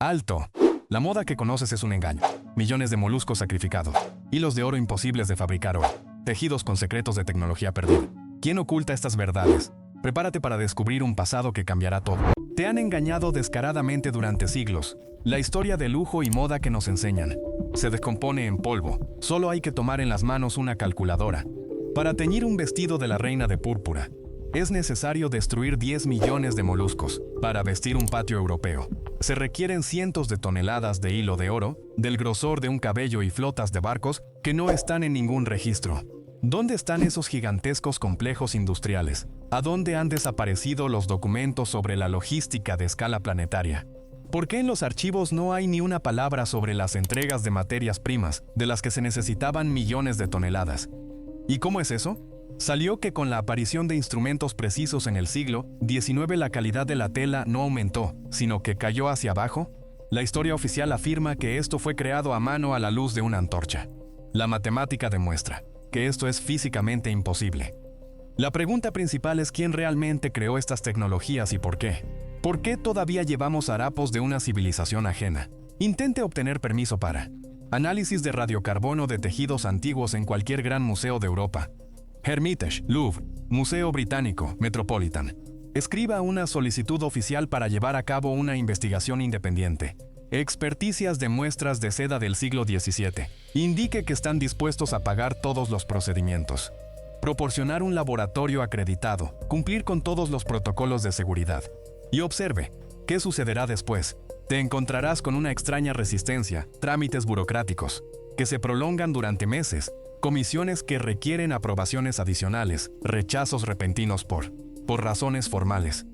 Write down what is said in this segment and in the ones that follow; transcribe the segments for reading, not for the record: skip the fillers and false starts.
¡Alto! La moda que conoces es un engaño. Millones de moluscos sacrificados. Hilos de oro imposibles de fabricar hoy. Tejidos con secretos de tecnología perdida. ¿Quién oculta estas verdades? Prepárate para descubrir un pasado que cambiará todo. Te han engañado descaradamente durante siglos. La historia de lujo y moda que nos enseñan se descompone en polvo. Solo hay que tomar en las manos una calculadora. Para teñir un vestido de la reina de púrpura, es necesario destruir 10 millones de moluscos. Para vestir un patio europeo, se requieren cientos de toneladas de hilo de oro, del grosor de un cabello y flotas de barcos que no están en ningún registro. ¿Dónde están esos gigantescos complejos industriales? ¿A dónde han desaparecido los documentos sobre la logística de escala planetaria? ¿Por qué en los archivos no hay ni una palabra sobre las entregas de materias primas, de las que se necesitaban millones de toneladas? ¿Y cómo es eso? Salió que con la aparición de instrumentos precisos en el siglo XIX la calidad de la tela no aumentó, sino que cayó hacia abajo. La historia oficial afirma que esto fue creado a mano a la luz de una antorcha. La matemática demuestra que esto es físicamente imposible. La pregunta principal es quién realmente creó estas tecnologías y por qué. ¿Por qué todavía llevamos harapos de una civilización ajena? Intente obtener permiso para análisis de radiocarbono de tejidos antiguos en cualquier gran museo de Europa. Hermitage, Louvre, Museo Británico, Metropolitan. Escriba una solicitud oficial para llevar a cabo una investigación independiente. Experticias de muestras de seda del siglo XVII. Indique que están dispuestos a pagar todos los procedimientos. Proporcionar un laboratorio acreditado. Cumplir con todos los protocolos de seguridad. Y observe, ¿qué sucederá después? Te encontrarás con una extraña resistencia, trámites burocráticos, que se prolongan durante meses, comisiones que requieren aprobaciones adicionales, rechazos repentinos por razones formales.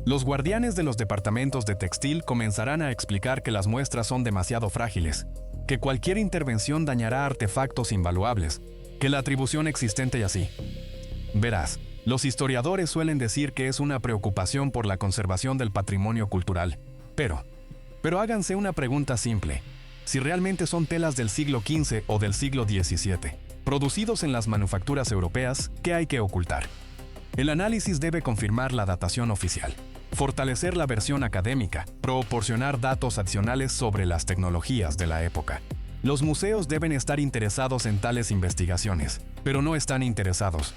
Los guardianes de los departamentos de textil comenzarán a explicar que las muestras son demasiado frágiles, que cualquier intervención dañará artefactos invaluables, que la atribución existente y así. Verás, los historiadores suelen decir que es una preocupación por la conservación del patrimonio cultural. Pero háganse una pregunta simple. Si realmente son telas del siglo XV o del siglo XVII, producidos en las manufacturas europeas, ¿qué hay que ocultar? El análisis debe confirmar la datación oficial, fortalecer la versión académica, proporcionar datos adicionales sobre las tecnologías de la época. Los museos deben estar interesados en tales investigaciones, pero no están interesados.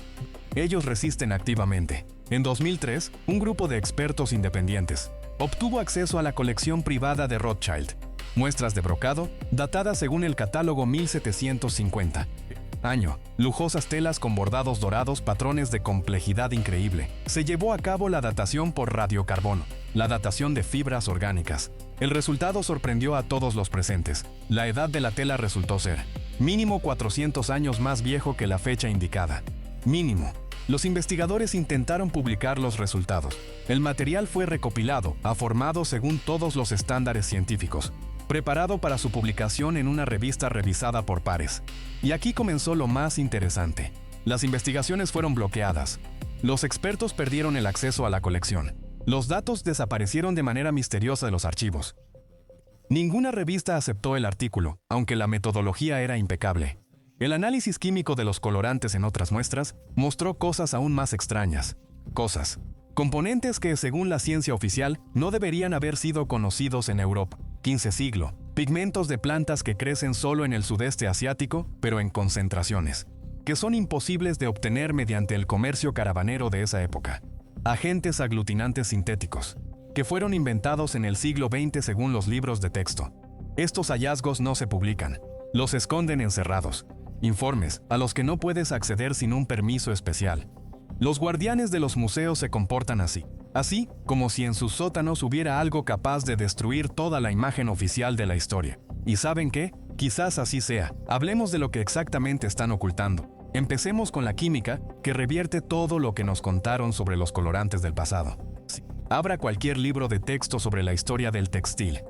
Ellos resisten activamente. En 2003, un grupo de expertos independientes obtuvo acceso a la colección privada de Rothschild. Muestras de brocado, datadas según el catálogo 1750. Año, lujosas telas con bordados dorados, patrones de complejidad increíble. Se llevó a cabo la datación por radiocarbono, la datación de fibras orgánicas. El resultado sorprendió a todos los presentes. La edad de la tela resultó ser mínimo 400 años más viejo que la fecha indicada. Mínimo. Los investigadores intentaron publicar los resultados. El material fue recopilado, formado según todos los estándares científicos, preparado para su publicación en una revista revisada por pares. Y aquí comenzó lo más interesante. Las investigaciones fueron bloqueadas. Los expertos perdieron el acceso a la colección. Los datos desaparecieron de manera misteriosa de los archivos. Ninguna revista aceptó el artículo, aunque la metodología era impecable. El análisis químico de los colorantes en otras muestras mostró cosas aún más extrañas. Componentes que, según la ciencia oficial, no deberían haber sido conocidos en Europa. 15 siglo. Pigmentos de plantas que crecen solo en el sudeste asiático, pero en concentraciones, que son imposibles de obtener mediante el comercio caravanero de esa época. Agentes aglutinantes sintéticos, que fueron inventados en el siglo XX según los libros de texto. Estos hallazgos no se publican. Los esconden encerrados. Informes a los que no puedes acceder sin un permiso especial. Los guardianes de los museos se comportan así como si en sus sótanos hubiera algo capaz de destruir toda la imagen oficial de la historia. ¿Y saben qué? Quizás así sea. Hablemos de lo que exactamente están ocultando. Empecemos con la química, que revierte todo lo que nos contaron sobre los colorantes del pasado. Abra cualquier libro de texto sobre la historia del textil.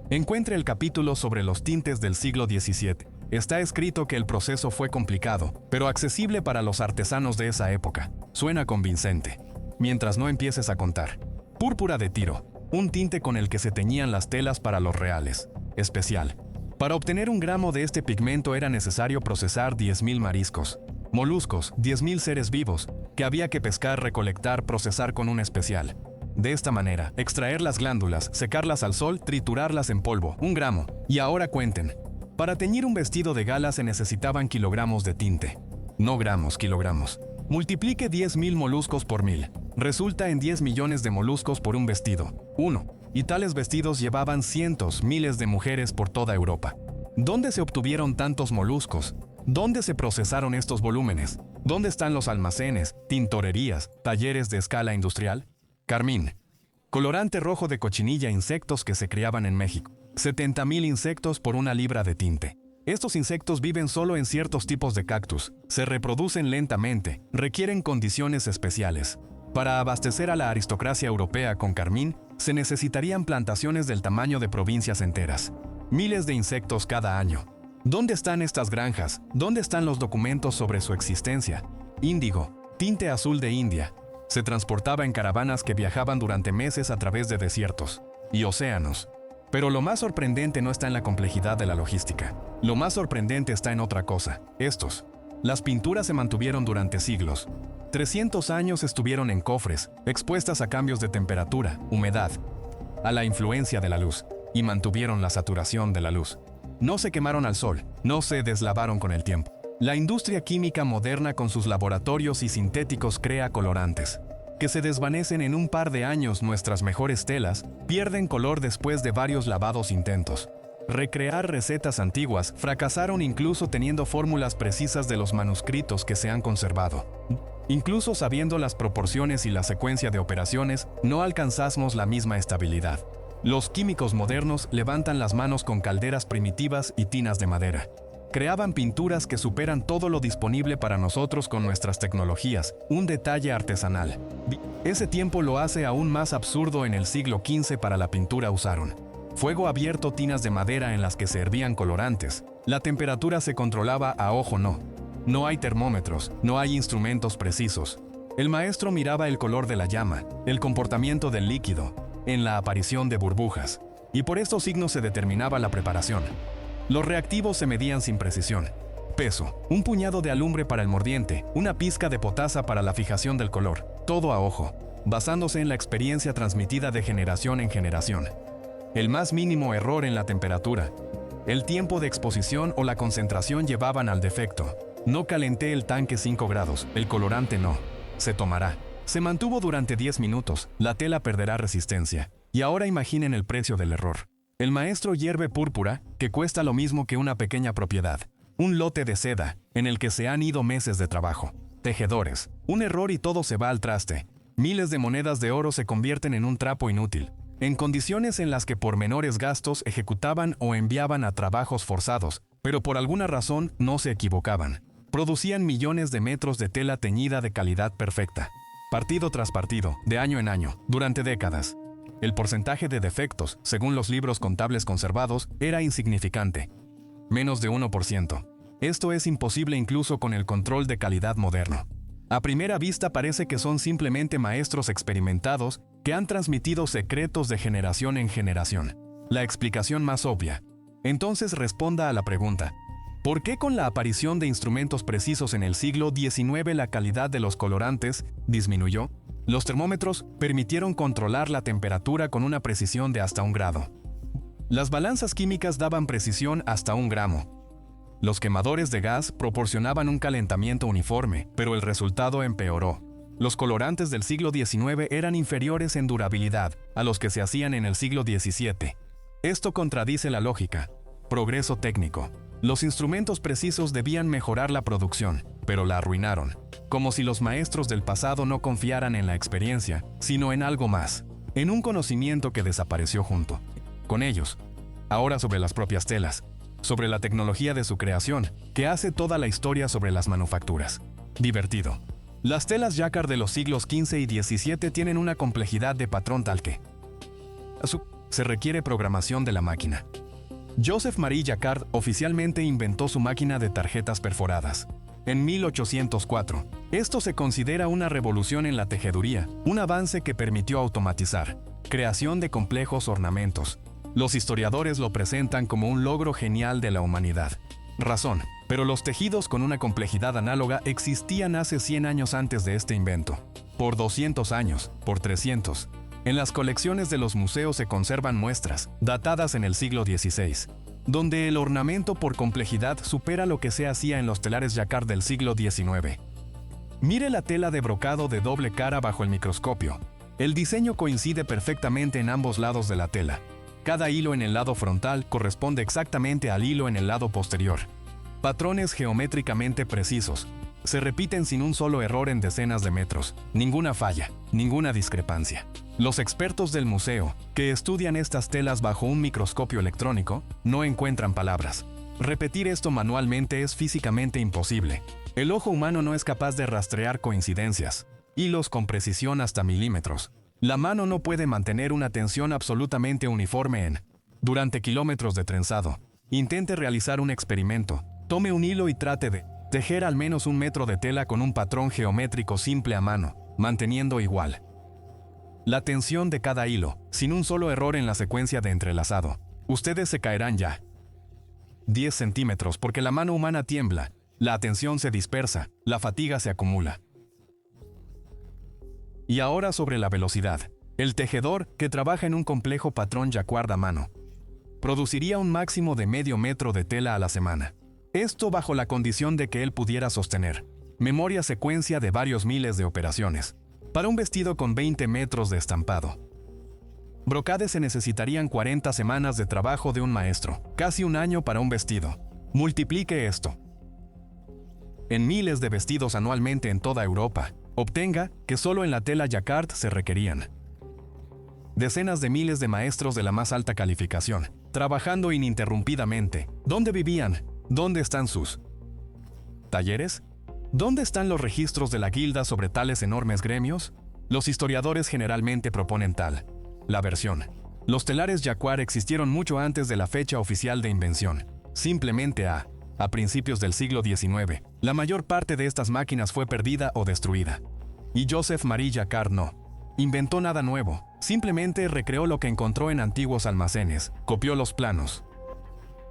Encuentre el capítulo sobre los tintes del siglo XVII. Está escrito que el proceso fue complicado, pero accesible para los artesanos de esa época. Suena convincente. Mientras no empieces a contar. Púrpura de Tiro, un tinte con el que se teñían las telas para los reales. Especial. Para obtener 1 gramo de este pigmento era necesario procesar 10.000 mariscos. Moluscos, 10.000 seres vivos, que había que pescar, recolectar, procesar con un especial. De esta manera, extraer las glándulas, secarlas al sol, triturarlas en polvo, 1 gramo. Y ahora cuenten. Para teñir un vestido de gala se necesitaban kilogramos de tinte. No gramos, kilogramos. Multiplique 10.000 moluscos por 1.000. Resulta en 10 millones de moluscos por un vestido. 1. Y tales vestidos llevaban cientos, miles de mujeres por toda Europa. ¿Dónde se obtuvieron tantos moluscos? ¿Dónde se procesaron estos volúmenes? ¿Dónde están los almacenes, tintorerías, talleres de escala industrial? Carmín. Colorante rojo de cochinilla e insectos que se criaban en México. 70.000 insectos por 1 libra de tinte. Estos insectos viven solo en ciertos tipos de cactus, se reproducen lentamente, requieren condiciones especiales. Para abastecer a la aristocracia europea con carmín, se necesitarían plantaciones del tamaño de provincias enteras. Miles de insectos cada año. ¿Dónde están estas granjas? ¿Dónde están los documentos sobre su existencia? Índigo, tinte azul de India. Se transportaba en caravanas que viajaban durante meses a través de desiertos y océanos. Pero lo más sorprendente no está en la complejidad de la logística. Lo más sorprendente está en otra cosa. Las pinturas se mantuvieron durante siglos. 300 años estuvieron en cofres, expuestas a cambios de temperatura, humedad, a la influencia de la luz, y mantuvieron la saturación de la luz. No se quemaron al sol, no se deslavaron con el tiempo. La industria química moderna con sus laboratorios y sintéticos crea colorantes que se desvanecen en un par de años. Nuestras mejores telas pierden color después de varios lavados intentos. Recrear recetas antiguas fracasaron incluso teniendo fórmulas precisas de los manuscritos que se han conservado. Incluso sabiendo las proporciones y la secuencia de operaciones, no alcanzamos la misma estabilidad. Los químicos modernos levantan las manos con calderas primitivas y tinas de madera. Creaban pinturas que superan todo lo disponible para nosotros con nuestras tecnologías, un detalle artesanal. Ese tiempo lo hace aún más absurdo. En el siglo XV para la pintura usaron fuego abierto, tinas de madera en las que se hervían colorantes. La temperatura se controlaba a ojo. No hay termómetros, no hay instrumentos precisos. El maestro miraba el color de la llama, el comportamiento del líquido, en la aparición de burbujas, y por estos signos se determinaba la preparación. Los reactivos se medían sin precisión. Peso, un puñado de alumbre para el mordiente, una pizca de potasa para la fijación del color, todo a ojo, basándose en la experiencia transmitida de generación en generación. El más mínimo error en la temperatura, el tiempo de exposición o la concentración llevaban al defecto. No calenté el tanque 5 grados, el colorante no. Se tomará. Se mantuvo durante 10 minutos, la tela perderá resistencia. Y ahora imaginen el precio del error. El maestro hierve púrpura, que cuesta lo mismo que una pequeña propiedad. Un lote de seda, en el que se han ido meses de trabajo. Tejedores. Un error y todo se va al traste. Miles de monedas de oro se convierten en un trapo inútil. En condiciones en las que por menores gastos ejecutaban o enviaban a trabajos forzados, pero por alguna razón no se equivocaban. Producían millones de metros de tela teñida de calidad perfecta. Partido tras partido, de año en año, durante décadas. El porcentaje de defectos, según los libros contables conservados, era insignificante. Menos de 1%. Esto es imposible incluso con el control de calidad moderno. A primera vista parece que son simplemente maestros experimentados que han transmitido secretos de generación en generación. La explicación más obvia. Entonces responda a la pregunta: ¿por qué con la aparición de instrumentos precisos en el siglo XIX la calidad de los colorantes disminuyó? Los termómetros permitieron controlar la temperatura con una precisión de hasta 1 grado. Las balanzas químicas daban precisión hasta 1 gramo. Los quemadores de gas proporcionaban un calentamiento uniforme, pero el resultado empeoró. Los colorantes del siglo XIX eran inferiores en durabilidad a los que se hacían en el siglo XVII. Esto contradice la lógica. Progreso técnico. Los instrumentos precisos debían mejorar la producción, pero la arruinaron. Como si los maestros del pasado no confiaran en la experiencia, sino en algo más, en un conocimiento que desapareció junto con ellos. Ahora sobre las propias telas, sobre la tecnología de su creación, que hace toda la historia sobre las manufacturas. Divertido. Las telas Jacquard de los siglos XV y XVII tienen una complejidad de patrón tal que se requiere programación de la máquina. Joseph Marie Jacquard oficialmente inventó su máquina de tarjetas perforadas en 1804. Esto se considera una revolución en la tejeduría, un avance que permitió automatizar creación de complejos ornamentos. Los historiadores lo presentan como un logro genial de la humanidad. Razón, pero los tejidos con una complejidad análoga existían hace 100 años antes de este invento. Por 200 años, por 300. En las colecciones de los museos se conservan muestras, datadas en el siglo XVI, donde el ornamento por complejidad supera lo que se hacía en los telares jacquard del siglo XIX. Mire la tela de brocado de doble cara bajo el microscopio. El diseño coincide perfectamente en ambos lados de la tela. Cada hilo en el lado frontal corresponde exactamente al hilo en el lado posterior. Patrones geométricamente precisos. Se repiten sin un solo error en decenas de metros. Ninguna falla, ninguna discrepancia. Los expertos del museo, que estudian estas telas bajo un microscopio electrónico, no encuentran palabras. Repetir esto manualmente es físicamente imposible. El ojo humano no es capaz de rastrear coincidencias. Hilos con precisión hasta milímetros. La mano no puede mantener una tensión absolutamente uniforme durante kilómetros de trenzado. Intente realizar un experimento. Tome un hilo y trate de tejer al menos 1 metro de tela con un patrón geométrico simple a mano, manteniendo igual la tensión de cada hilo, sin un solo error en la secuencia de entrelazado. Ustedes se caerán ya 10 centímetros porque la mano humana tiembla, la atención se dispersa, la fatiga se acumula. Y ahora sobre la velocidad. El tejedor, que trabaja en un complejo patrón jacquard a mano, produciría un máximo de medio metro de tela a la semana. Esto bajo la condición de que él pudiera sostener memoria secuencia de varios miles de operaciones. Para un vestido con 20 metros de estampado brocade se necesitarían 40 semanas de trabajo de un maestro, casi un año para un vestido. Multiplique esto en miles de vestidos anualmente en toda Europa. Obtenga que solo en la tela jacquard se requerían decenas de miles de maestros de la más alta calificación, trabajando ininterrumpidamente. ¿Dónde vivían? ¿Dónde están sus talleres? ¿Dónde están los registros de la guilda sobre tales enormes gremios? Los historiadores generalmente proponen la versión. Los telares jacquard existieron mucho antes de la fecha oficial de invención. Simplemente a principios del siglo XIX, la mayor parte de estas máquinas fue perdida o destruida. Y Joseph Marie Jacquard no inventó nada nuevo, simplemente recreó lo que encontró en antiguos almacenes, copió los planos.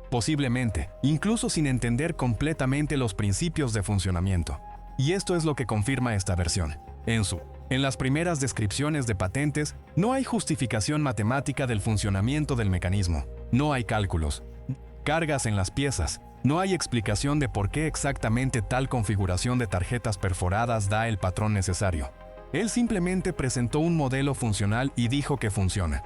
Posiblemente, incluso sin entender completamente los principios de funcionamiento. Y esto es lo que confirma esta versión. En las primeras descripciones de patentes, no hay justificación matemática del funcionamiento del mecanismo. No hay cálculos, cargas en las piezas. No hay explicación de por qué exactamente tal configuración de tarjetas perforadas da el patrón necesario. Él simplemente presentó un modelo funcional y dijo que funciona.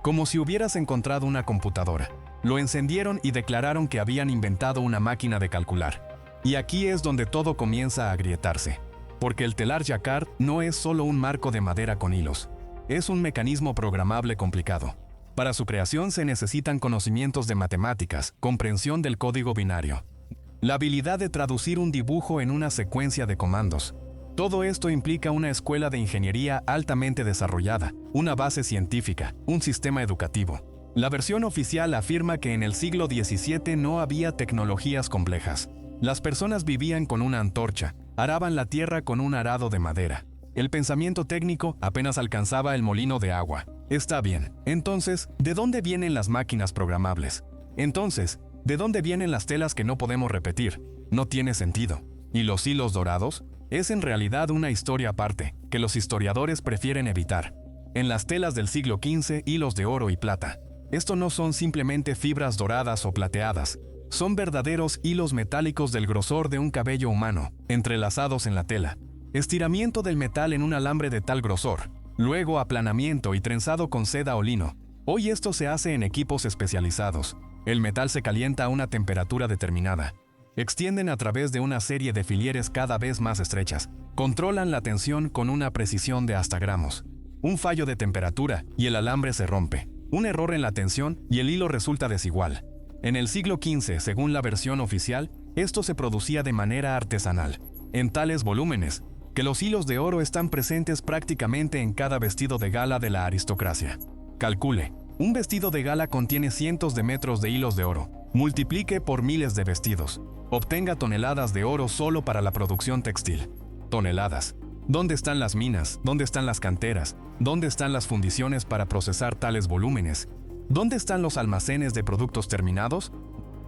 Como si hubieras encontrado una computadora. Lo encendieron y declararon que habían inventado una máquina de calcular. Y aquí es donde todo comienza a agrietarse. Porque el telar jacquard no es solo un marco de madera con hilos. Es un mecanismo programable complicado. Para su creación se necesitan conocimientos de matemáticas, comprensión del código binario, la habilidad de traducir un dibujo en una secuencia de comandos. Todo esto implica una escuela de ingeniería altamente desarrollada, una base científica, un sistema educativo. La versión oficial afirma que en el siglo XVII no había tecnologías complejas. Las personas vivían con una antorcha, araban la tierra con un arado de madera. El pensamiento técnico apenas alcanzaba el molino de agua. Está bien. Entonces, ¿de dónde vienen las máquinas programables? Entonces, ¿de dónde vienen las telas que no podemos repetir? No tiene sentido. ¿Y los hilos dorados? Es en realidad una historia aparte, que los historiadores prefieren evitar. En las telas del siglo XV, hilos de oro y plata. Esto no son simplemente fibras doradas o plateadas. Son verdaderos hilos metálicos del grosor de un cabello humano, entrelazados en la tela. Estiramiento del metal en un alambre de tal grosor. Luego aplanamiento y trenzado con seda o lino. Hoy esto se hace en equipos especializados. El metal se calienta a una temperatura determinada. Extienden a través de una serie de filieres cada vez más estrechas. Controlan la tensión con una precisión de hasta gramos. Un fallo de temperatura y el alambre se rompe. Un error en la tensión y el hilo resulta desigual. En el siglo XV, según la versión oficial, esto se producía de manera artesanal, en tales volúmenes, que los hilos de oro están presentes prácticamente en cada vestido de gala de la aristocracia. Calcule, un vestido de gala contiene cientos de metros de hilos de oro. Multiplique por miles de vestidos. Obtenga toneladas de oro solo para la producción textil. Toneladas. ¿Dónde están las minas? ¿Dónde están las canteras? ¿Dónde están las fundiciones para procesar tales volúmenes? ¿Dónde están los almacenes de productos terminados?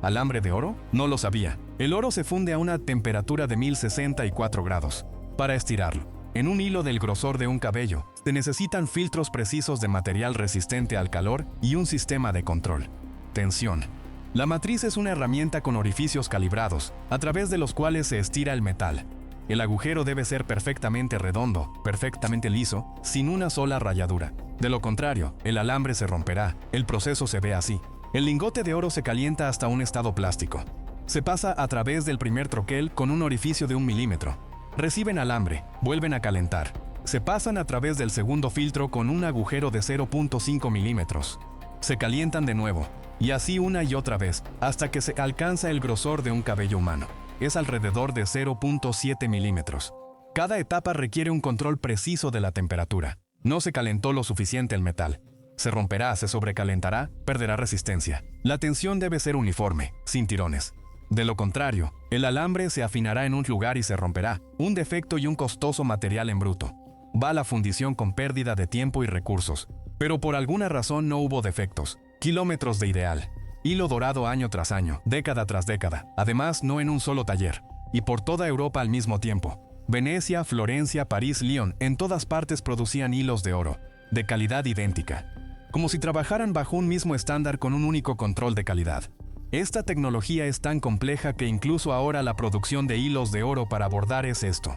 ¿Alambre de oro? No lo sabía. El oro se funde a una temperatura de 1064 grados. Para estirarlo, En un hilo del grosor de un cabello, se necesitan filtros precisos de material resistente al calor y un sistema de control. Tensión. La matriz es una herramienta con orificios calibrados, a través de los cuales se estira el metal. El agujero debe ser perfectamente redondo, perfectamente liso, sin una sola rayadura. De lo contrario, el alambre se romperá. El proceso se ve así. El lingote de oro se calienta hasta un estado plástico. Se pasa a través del primer troquel con un orificio de 1 milímetro. Reciben alambre, vuelven a calentar. Se pasan a través del segundo filtro con un agujero de 0.5 milímetros. Se calientan de nuevo, y así una y otra vez, hasta que se alcanza el grosor de un cabello humano. Es alrededor de 0.7 milímetros. Cada etapa requiere un control preciso de la temperatura. No se calentó lo suficiente el metal. Se romperá, se sobrecalentará, perderá resistencia. La tensión debe ser uniforme, sin tirones. De lo contrario, el alambre se afinará en un lugar y se romperá, un defecto y un costoso material en bruto. Va a la fundición con pérdida de tiempo y recursos. Pero por alguna razón no hubo defectos. Kilómetros de ideal. Hilo dorado año tras año, década tras década. Además, no en un solo taller. Y por toda Europa al mismo tiempo. Venecia, Florencia, París, Lyon, en todas partes producían hilos de oro, de calidad idéntica. Como si trabajaran bajo un mismo estándar con un único control de calidad. Esta tecnología es tan compleja que incluso ahora la producción de hilos de oro para bordar es esto.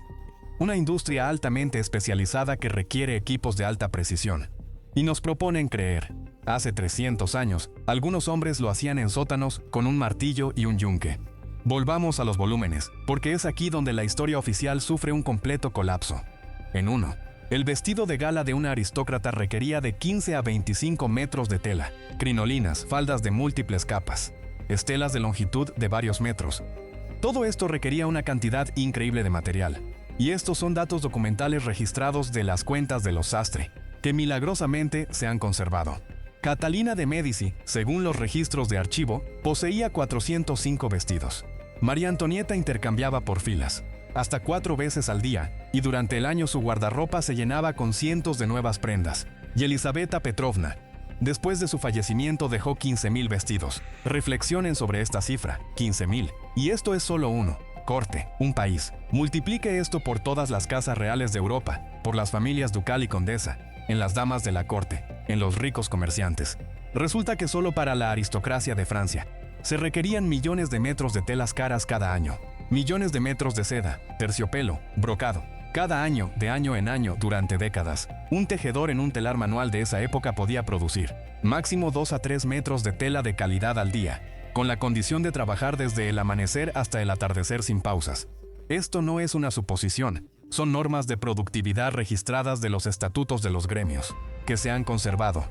Una industria altamente especializada que requiere equipos de alta precisión. Y nos proponen creer. Hace 300 años, algunos hombres lo hacían en sótanos con un martillo y un yunque. Volvamos a los volúmenes, porque es aquí donde la historia oficial sufre un completo colapso. En 1. El vestido de gala de una aristócrata requería de 15 a 25 metros de tela, crinolinas, faldas de múltiples capas, estelas de longitud de varios metros. Todo esto requería una cantidad increíble de material. Y estos son datos documentales registrados de las cuentas de los sastre, que milagrosamente se han conservado. Catalina de Médici, según los registros de archivo, poseía 405 vestidos. María Antonieta intercambiaba por filas, hasta 4 veces al día, y durante el año su guardarropa se llenaba con cientos de nuevas prendas. Y Elisabetta Petrovna, después de su fallecimiento, dejó 15.000 vestidos. Reflexionen sobre esta cifra, 15.000. Y esto es solo uno. Corte, un país. Multiplique esto por todas las casas reales de Europa, por las familias ducal y condesa, en las damas de la corte, en los ricos comerciantes. Resulta que solo para la aristocracia de Francia se requerían millones de metros de telas caras cada año, millones de metros de seda, terciopelo, brocado. Cada año, de año en año, durante décadas, un tejedor en un telar manual de esa época podía producir máximo 2 a 3 metros de tela de calidad al día, con la condición de trabajar desde el amanecer hasta el atardecer sin pausas. Esto no es una suposición, son normas de productividad registradas de los estatutos de los gremios, que se han conservado.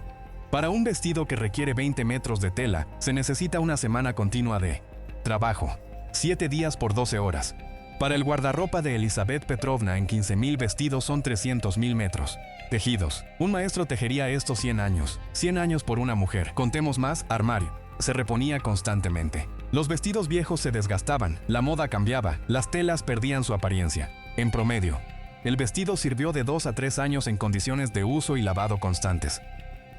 Para un vestido que requiere 20 metros de tela, se necesita una semana continua de trabajo, 7 días por 12 horas. Para el guardarropa de Elisabetta Petrovna en 15.000 vestidos son 300.000 metros. Tejidos. Un maestro tejería esto 100 años. 100 años por una mujer. Contemos más, armario. Se reponía constantemente. Los vestidos viejos se desgastaban, la moda cambiaba, las telas perdían su apariencia. En promedio, el vestido sirvió de 2 a 3 años en condiciones de uso y lavado constantes.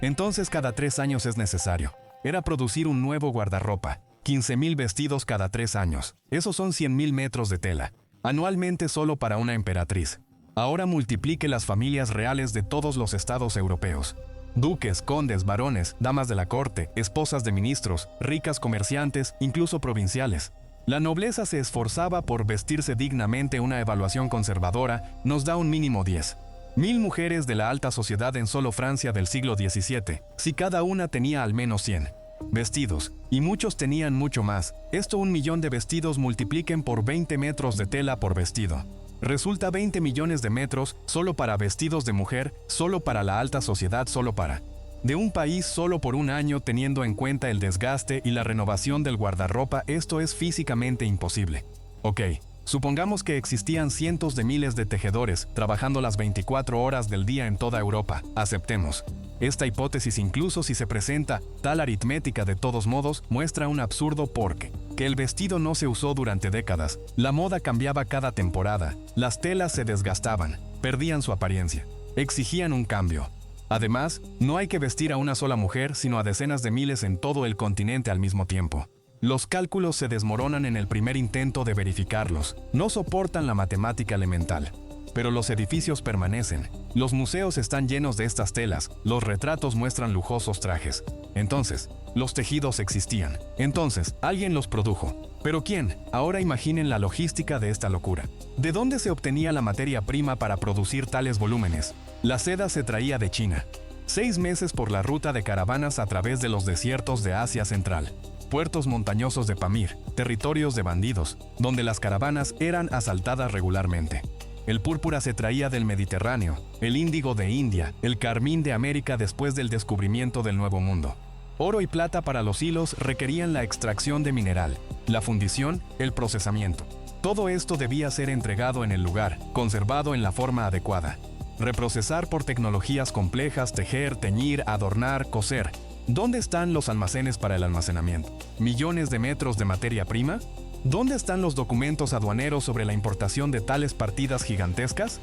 Entonces cada 3 años es necesario. Era producir un nuevo guardarropa. 15.000 vestidos cada 3 años. Esos son 100.000 metros de tela. Anualmente solo para una emperatriz. Ahora multiplique las familias reales de todos los estados europeos. Duques, condes, barones, damas de la corte, esposas de ministros, ricas comerciantes, incluso provinciales. La nobleza se esforzaba por vestirse dignamente. Una evaluación conservadora nos da un mínimo 10. 1000 mujeres de la alta sociedad en solo Francia del siglo XVII, si cada una tenía al menos 100 vestidos, y muchos tenían mucho más. Esto 1 millón de vestidos multipliquen por 20 metros de tela por vestido. Resulta 20 millones de metros solo para vestidos de mujer, solo para la alta sociedad, solo para de un país solo por un año, teniendo en cuenta el desgaste y la renovación del guardarropa. Esto es físicamente imposible. Ok, supongamos que existían cientos de miles de tejedores trabajando las 24 horas del día en toda Europa. Aceptemos esta hipótesis incluso si se presenta tal aritmética. De todos modos, muestra un absurdo porque que el vestido no se usó durante décadas, la moda cambiaba cada temporada, las telas se desgastaban, perdían su apariencia, exigían un cambio. Además, no hay que vestir a una sola mujer, sino a decenas de miles en todo el continente al mismo tiempo. Los cálculos se desmoronan en el primer intento de verificarlos, no soportan la matemática elemental. pero los edificios permanecen. Los museos están llenos de estas telas, los retratos muestran lujosos trajes. Entonces, los tejidos existían. Entonces, alguien los produjo. ¿Pero quién? Ahora imaginen la logística de esta locura. ¿De dónde se obtenía la materia prima para producir tales volúmenes? La seda se traía de China. 6 meses por la ruta de caravanas a través de los desiertos de Asia Central. Puertos montañosos de Pamir, territorios de bandidos, donde las caravanas eran asaltadas regularmente. El púrpura se traía del Mediterráneo, el índigo de India, el carmín de América después del descubrimiento del Nuevo Mundo. Oro y plata para los hilos requerían la extracción de mineral, la fundición, el procesamiento. Todo esto debía ser entregado en el lugar, conservado en la forma adecuada. Reprocesar por tecnologías complejas, tejer, teñir, adornar, coser. ¿Dónde están los almacenes para el almacenamiento? ¿Millones de metros de materia prima? ¿Dónde están los documentos aduaneros sobre la importación de tales partidas gigantescas?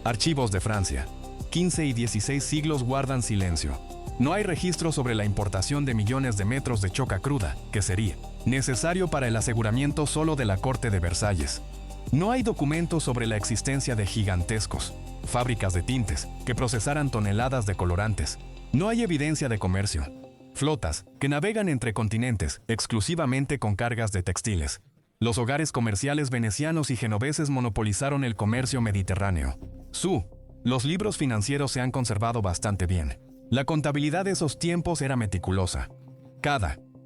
Archivos de Francia. 15 y 16 siglos guardan silencio. No hay registro sobre la importación de millones de metros de choca cruda, que sería necesario para el aseguramiento solo de la corte de Versalles. No hay documentos sobre la existencia de gigantescos fábricas de tintes que procesaran toneladas de colorantes. No hay evidencia de comercio. Flotas que navegan entre continentes exclusivamente con cargas de textiles. Los hogares comerciales venecianos y genoveses monopolizaron el comercio mediterráneo. Los libros financieros se han conservado bastante bien. La contabilidad de esos tiempos era meticulosa.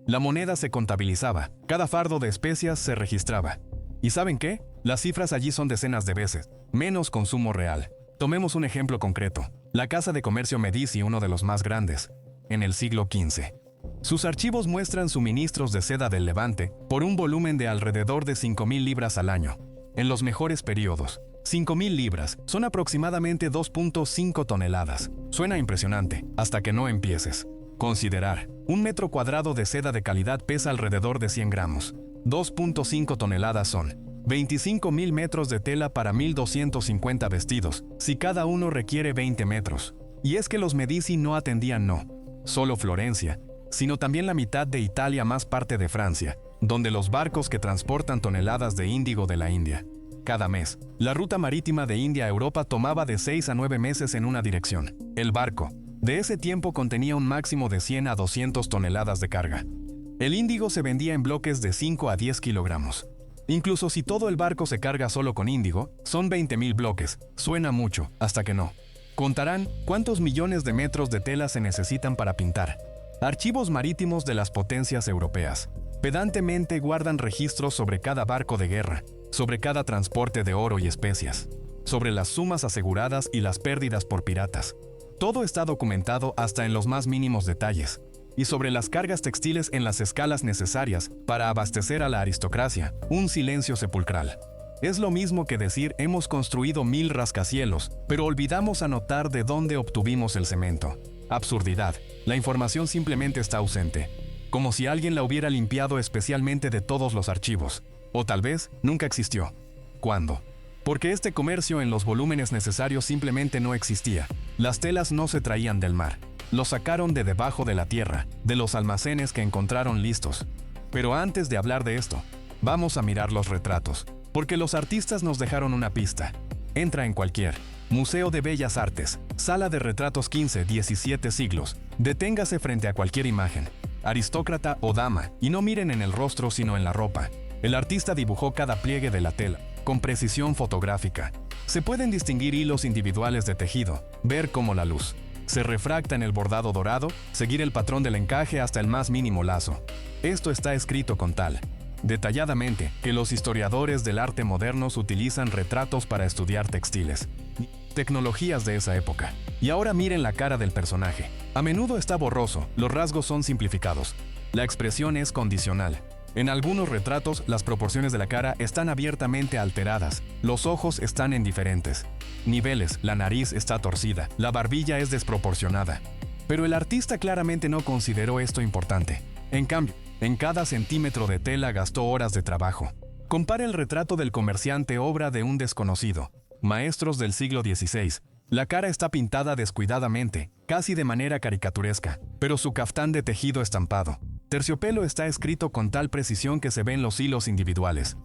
La moneda se contabilizaba, cada fardo de especias se registraba. ¿Y saben qué? Las cifras allí son decenas de veces, menos consumo real. Tomemos un ejemplo concreto. La Casa de Comercio Medici, uno de los más grandes, en el siglo XV. Sus archivos muestran suministros de seda del Levante por un volumen de alrededor de 5.000 libras al año. En los mejores periodos, 5.000 libras son aproximadamente 2.5 toneladas. Suena impresionante, hasta que no empieces. Considerar, un metro cuadrado de seda de calidad pesa alrededor de 100 gramos. 2.5 toneladas son 25.000 metros de tela para 1.250 vestidos, si cada uno requiere 20 metros. Y es que los Medici no atendían solo Florencia, sino también la mitad de Italia más parte de Francia, donde los barcos que transportan toneladas de índigo de la India. Cada mes, la ruta marítima de India a Europa tomaba de 6 a 9 meses en una dirección. El barco de ese tiempo contenía un máximo de 100 a 200 toneladas de carga. El índigo se vendía en bloques de 5 a 10 kilogramos. Incluso si todo el barco se carga solo con índigo, son 20.000 bloques. Suena mucho, hasta que no. Contarán cuántos millones de metros de tela se necesitan para pintar. Archivos marítimos de las potencias europeas. Pedantemente guardan registros sobre cada barco de guerra, sobre cada transporte de oro y especias, sobre las sumas aseguradas y las pérdidas por piratas. Todo está documentado hasta en los más mínimos detalles. Y sobre las cargas textiles en las escalas necesarias para abastecer a la aristocracia, un silencio sepulcral. Es lo mismo que decir hemos construido 1000 rascacielos, pero olvidamos anotar de dónde obtuvimos el cemento. Absurdidad. La información simplemente está ausente. Como si alguien la hubiera limpiado especialmente de todos los archivos. O tal vez nunca existió. ¿Cuándo? Porque este comercio en los volúmenes necesarios simplemente no existía. Las telas no se traían del mar. Los sacaron de debajo de la tierra, de los almacenes que encontraron listos. Pero antes de hablar de esto, vamos a mirar los retratos, porque los artistas nos dejaron una pista. Entra en cualquier Museo de Bellas Artes, sala de retratos 15-17 siglos, deténgase frente a cualquier imagen, aristócrata o dama, y no miren en el rostro sino en la ropa. El artista dibujó cada pliegue de la tela, con precisión fotográfica. Se pueden distinguir hilos individuales de tejido, ver cómo la luz se refracta en el bordado dorado, seguir el patrón del encaje hasta el más mínimo lazo. Esto está escrito con tal detalladamente que los historiadores del arte modernos utilizan retratos para estudiar textiles, tecnologías de esa época. Y ahora miren la cara del personaje. A menudo está borroso, los rasgos son simplificados. La expresión es condicional. En algunos retratos, las proporciones de la cara están abiertamente alteradas, los ojos están en diferentes niveles, la nariz está torcida, la barbilla es desproporcionada. Pero el artista claramente no consideró esto importante. En cambio, en cada centímetro de tela gastó horas de trabajo. Compare el retrato del comerciante, obra de un desconocido. Maestros del siglo XVI. La cara está pintada descuidadamente, casi de manera caricaturesca, pero su caftán de tejido estampado. Terciopelo está escrito con tal precisión que se ven los hilos individuales.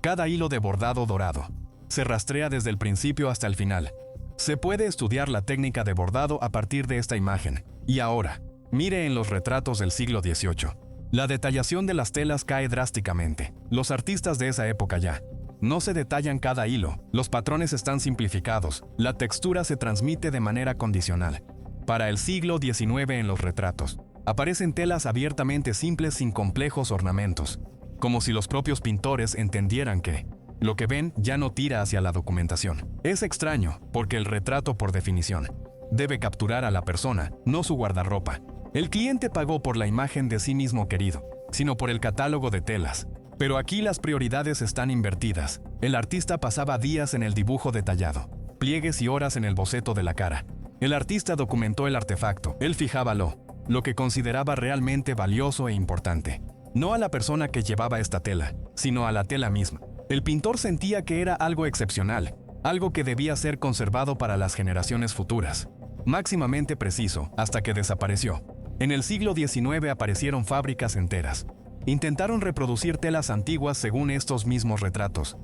Cada hilo de bordado dorado. se rastrea desde el principio hasta el final. Se puede estudiar la técnica de bordado a partir de esta imagen. Y ahora, mire en los retratos del siglo XVIII. La detallación de las telas cae drásticamente. Los artistas de esa época ya no se detallan cada hilo, los patrones están simplificados, la textura se transmite de manera condicional. Para el siglo XIX en los retratos, aparecen telas abiertamente simples sin complejos ornamentos, como si los propios pintores entendieran que lo que ven ya no tira hacia la documentación. Es extraño, porque el retrato por definición debe capturar a la persona, no su guardarropa. El cliente pagó por la imagen de sí mismo querido, sino por el catálogo de telas. Pero aquí las prioridades están invertidas. El artista pasaba días en el dibujo detallado, pliegues y horas en el boceto de la cara. El artista documentó el artefacto, él fijaba lo que consideraba realmente valioso e importante. No a la persona que llevaba esta tela, sino a la tela misma. El pintor sentía que era algo excepcional, algo que debía ser conservado para las generaciones futuras. Máximamente preciso, hasta que desapareció. En el siglo XIX aparecieron fábricas enteras. Intentaron reproducir telas antiguas según estos mismos retratos.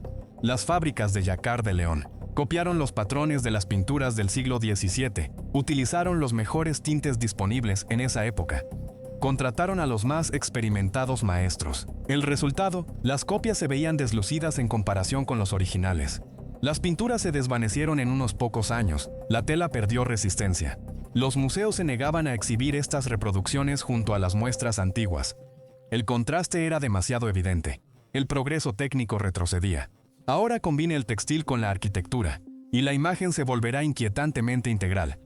Las fábricas de Jacquard de León copiaron los patrones de las pinturas del siglo XVII, utilizaron los mejores tintes disponibles en esa época. Contrataron a los más experimentados maestros. El resultado, las copias se veían deslucidas en comparación con los originales. Las pinturas se desvanecieron en unos pocos años, la tela perdió resistencia. Los museos se negaban a exhibir estas reproducciones junto a las muestras antiguas. El contraste era demasiado evidente. El progreso técnico retrocedía. Ahora combine el textil con la arquitectura, y la imagen se volverá inquietantemente integral.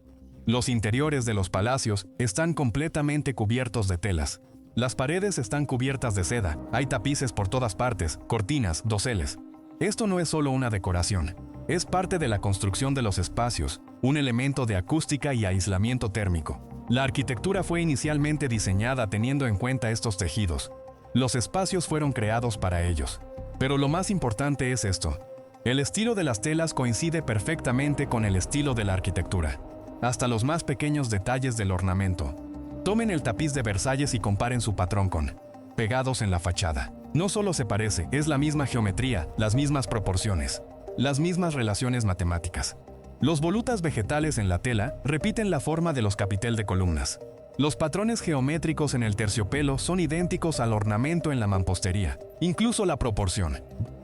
Los interiores de los palacios están completamente cubiertos de telas. Las paredes están cubiertas de seda, hay tapices por todas partes, cortinas, doseles. Esto no es solo una decoración, es parte de la construcción de los espacios, un elemento de acústica y aislamiento térmico. La arquitectura fue inicialmente diseñada teniendo en cuenta estos tejidos. Los espacios fueron creados para ellos. Pero lo más importante es esto. El estilo de las telas coincide perfectamente con el estilo de la arquitectura. Hasta los más pequeños detalles del ornamento. Tomen el tapiz de Versalles y comparen su patrón con pegados en la fachada. No solo se parece, es la misma geometría, las mismas proporciones, las mismas relaciones matemáticas. Los volutas vegetales en la tela repiten la forma de los capitel de columnas. Los patrones geométricos en el terciopelo son idénticos al ornamento en la mampostería, incluso la proporción.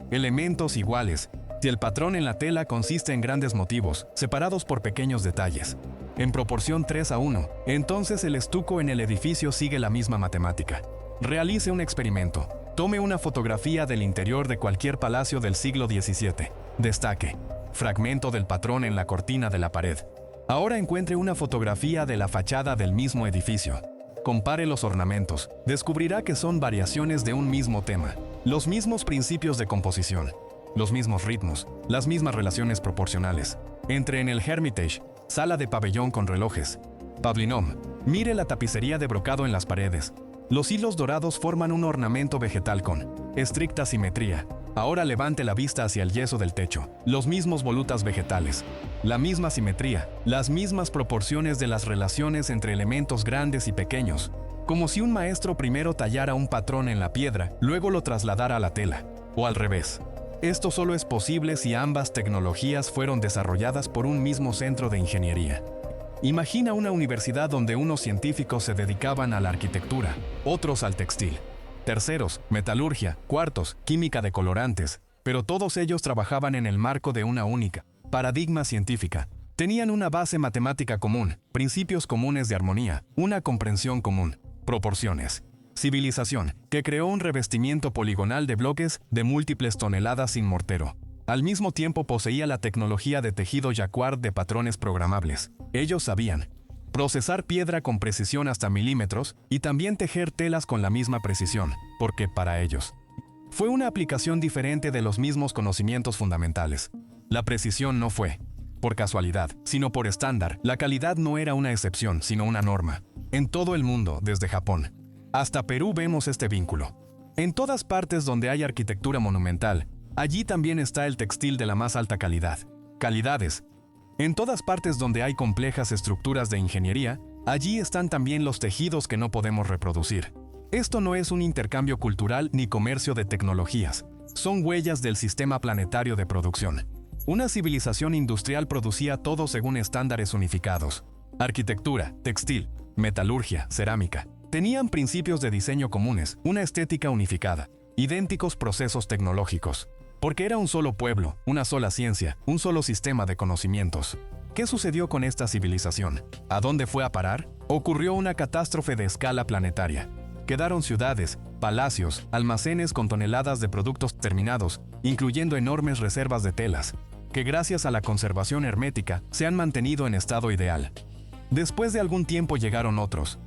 Elementos iguales. Si el patrón en la tela consiste en grandes motivos, separados por pequeños detalles, en proporción 3:1, entonces el estuco en el edificio sigue la misma matemática. Realice un experimento. Tome una fotografía del interior de cualquier palacio del siglo XVII. Destaque. Fragmento del patrón en la cortina de la pared. Ahora encuentre una fotografía de la fachada del mismo edificio. Compare los ornamentos. Descubrirá que son variaciones de un mismo tema. Los mismos principios de composición. Los mismos ritmos. Las mismas relaciones proporcionales. Entre en el Hermitage, sala de pabellón con relojes. Pavilion. Mire la tapicería de brocado en las paredes. Los hilos dorados forman un ornamento vegetal con estricta simetría. Ahora levante la vista hacia el yeso del techo. Los mismos volutas vegetales. La misma simetría. Las mismas proporciones de las relaciones entre elementos grandes y pequeños. Como si un maestro primero tallara un patrón en la piedra, luego lo trasladara a la tela. O al revés. Esto solo es posible si ambas tecnologías fueron desarrolladas por un mismo centro de ingeniería. Imagina una universidad donde unos científicos se dedicaban a la arquitectura, otros al textil. Terceros, metalurgia, cuartos, química de colorantes, pero todos ellos trabajaban en el marco de una única paradigma científica. Tenían una base matemática común, principios comunes de armonía, una comprensión común, proporciones. Civilización, que creó un revestimiento poligonal de bloques de múltiples toneladas sin mortero. Al mismo tiempo poseía la tecnología de tejido Jacquard de patrones programables. Ellos sabían procesar piedra con precisión hasta milímetros y también tejer telas con la misma precisión, porque para ellos fue una aplicación diferente de los mismos conocimientos fundamentales. La precisión no fue por casualidad, sino por estándar. La calidad no era una excepción, sino una norma. En todo el mundo, desde Japón hasta Perú vemos este vínculo. En todas partes donde hay arquitectura monumental, allí también está el textil de la más alta calidad. Calidades. En todas partes donde hay complejas estructuras de ingeniería, allí están también los tejidos que no podemos reproducir. Esto no es un intercambio cultural ni comercio de tecnologías. Son huellas del sistema planetario de producción. Una civilización industrial producía todo según estándares unificados. Arquitectura, textil, metalurgia, cerámica. Tenían principios de diseño comunes, una estética unificada, idénticos procesos tecnológicos. Porque era un solo pueblo, una sola ciencia, un solo sistema de conocimientos. ¿Qué sucedió con esta civilización? ¿A dónde fue a parar? Ocurrió una catástrofe de escala planetaria. Quedaron ciudades, palacios, almacenes con toneladas de productos terminados, incluyendo enormes reservas de telas, que gracias a la conservación hermética se han mantenido en estado ideal. Después de algún tiempo llegaron otros,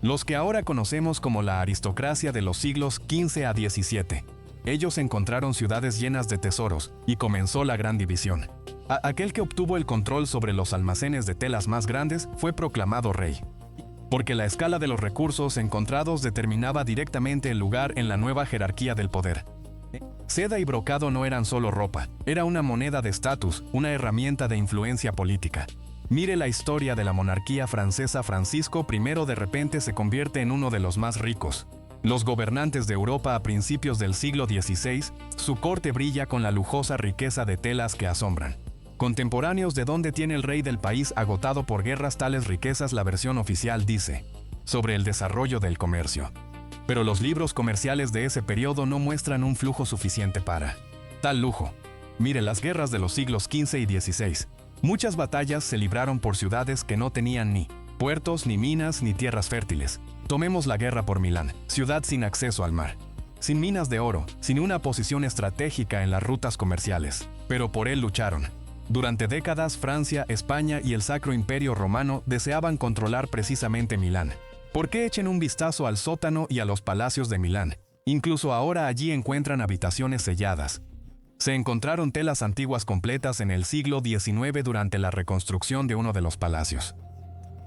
los que ahora conocemos como la aristocracia de los siglos XV a XVII. Ellos encontraron ciudades llenas de tesoros, y comenzó la gran división. Aquel que obtuvo el control sobre los almacenes de telas más grandes fue proclamado rey. Porque la escala de los recursos encontrados determinaba directamente el lugar en la nueva jerarquía del poder. Seda y brocado no eran solo ropa, era una moneda de estatus, una herramienta de influencia política. Mire la historia de la monarquía francesa. Francisco I de repente se convierte en uno de los más ricos. Los gobernantes de Europa a principios del siglo XVI, su corte brilla con la lujosa riqueza de telas que asombran. Contemporáneos de dónde tiene el rey del país agotado por guerras tales riquezas. La versión oficial dice sobre el desarrollo del comercio. Pero los libros comerciales de ese periodo no muestran un flujo suficiente para tal lujo. Mire las guerras de los siglos XV y XVI. Muchas batallas se libraron por ciudades que no tenían ni puertos, ni minas, ni tierras fértiles. Tomemos la guerra por Milán, ciudad sin acceso al mar, sin minas de oro, sin una posición estratégica en las rutas comerciales. Pero por él lucharon. Durante décadas, Francia, España y el Sacro Imperio Romano deseaban controlar precisamente Milán. ¿Por qué echen un vistazo al sótano y a los palacios de Milán? Incluso ahora allí encuentran habitaciones selladas. Se encontraron telas antiguas completas en el siglo XIX durante la reconstrucción de uno de los palacios.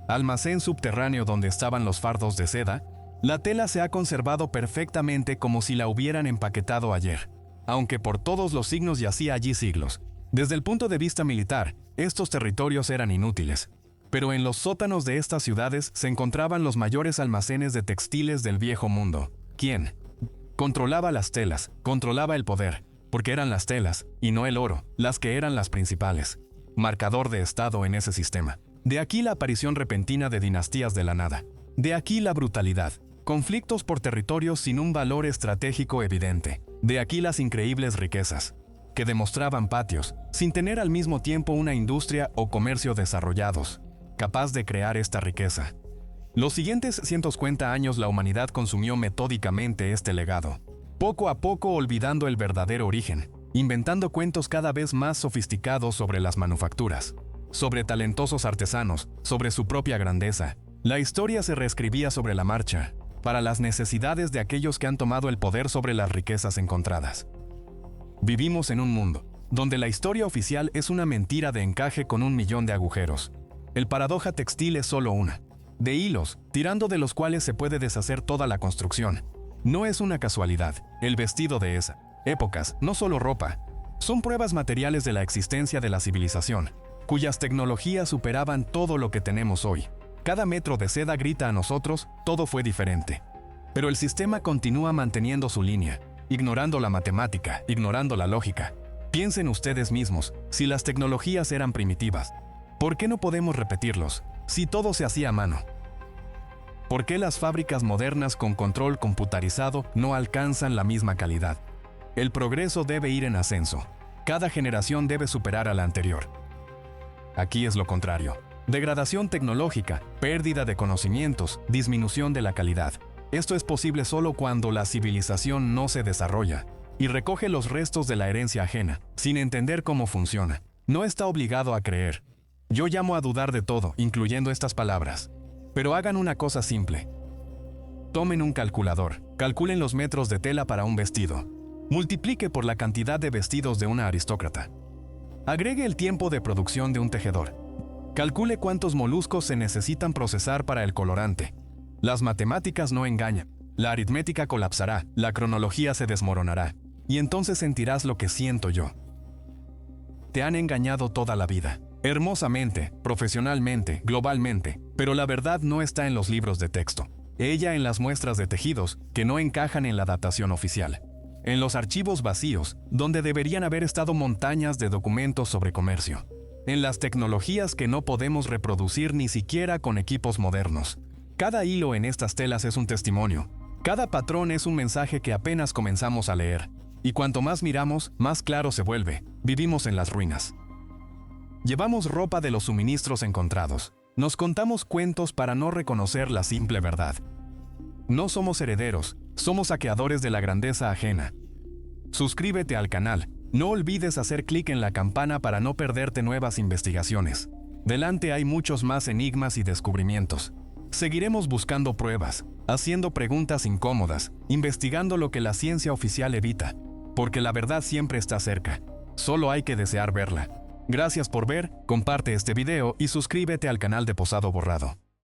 Almacén subterráneo donde estaban los fardos de seda. La tela se ha conservado perfectamente como si la hubieran empaquetado ayer, aunque por todos los signos yacía allí siglos. Desde el punto de vista militar, estos territorios eran inútiles. Pero en los sótanos de estas ciudades se encontraban los mayores almacenes de textiles del viejo mundo. ¿Quién? Controlaba las telas, controlaba el poder, porque eran las telas, y no el oro, las que eran las principales. Marcador de estado en ese sistema. De aquí la aparición repentina de dinastías de la nada. De aquí la brutalidad. Conflictos por territorios sin un valor estratégico evidente. De aquí las increíbles riquezas, que demostraban patios, sin tener al mismo tiempo una industria o comercio desarrollados, capaz de crear esta riqueza. Los siguientes 150 años la humanidad consumió metódicamente este legado, poco a poco olvidando el verdadero origen, inventando cuentos cada vez más sofisticados sobre las manufacturas, sobre talentosos artesanos, sobre su propia grandeza. La historia se reescribía sobre la marcha, para las necesidades de aquellos que han tomado el poder sobre las riquezas encontradas. Vivimos en un mundo donde la historia oficial es una mentira de encaje con 1.000.000 de agujeros. El paradoja textil es solo una, de hilos, tirando de los cuales se puede deshacer toda la construcción. No es una casualidad, el vestido de esa épocas, no solo ropa, son pruebas materiales de la existencia de la civilización, cuyas tecnologías superaban todo lo que tenemos hoy. Cada metro de seda grita a nosotros, todo fue diferente. Pero el sistema continúa manteniendo su línea, ignorando la matemática, ignorando la lógica. Piensen ustedes mismos, si las tecnologías eran primitivas, ¿por qué no podemos repetirlos, si todo se hacía a mano? ¿Por qué las fábricas modernas con control computarizado no alcanzan la misma calidad? El progreso debe ir en ascenso. Cada generación debe superar a la anterior. Aquí es lo contrario. Degradación tecnológica, pérdida de conocimientos, disminución de la calidad. Esto es posible solo cuando la civilización no se desarrolla y recoge los restos de la herencia ajena, sin entender cómo funciona. No está obligado a creer. Yo llamo a dudar de todo, incluyendo estas palabras. Pero hagan una cosa simple. Tomen un calculador, calculen los metros de tela para un vestido. Multiplique por la cantidad de vestidos de una aristócrata. Agregue el tiempo de producción de un tejedor. Calcule cuántos moluscos se necesitan procesar para el colorante. Las matemáticas no engañan. La aritmética colapsará, la cronología se desmoronará. Y entonces sentirás lo que siento yo. Te han engañado toda la vida. Hermosamente, profesionalmente, globalmente. Pero la verdad no está en los libros de texto. Ella en las muestras de tejidos, que no encajan en la datación oficial. en los archivos vacíos, donde deberían haber estado montañas de documentos sobre comercio, en las tecnologías que no podemos reproducir ni siquiera con equipos modernos. Cada hilo en estas telas es un testimonio. Cada patrón es un mensaje que apenas comenzamos a leer. Y cuanto más miramos, más claro se vuelve. Vivimos en las ruinas. Llevamos ropa de los suministros encontrados. Nos contamos cuentos para no reconocer la simple verdad. No somos herederos, somos saqueadores de la grandeza ajena. Suscríbete al canal. No olvides hacer clic en la campana para no perderte nuevas investigaciones. Delante hay muchos más enigmas y descubrimientos. Seguiremos buscando pruebas, haciendo preguntas incómodas, investigando lo que la ciencia oficial evita, porque la verdad siempre está cerca. Solo hay que desear verla. Gracias por ver, comparte este video y suscríbete al canal de Posado Borrado.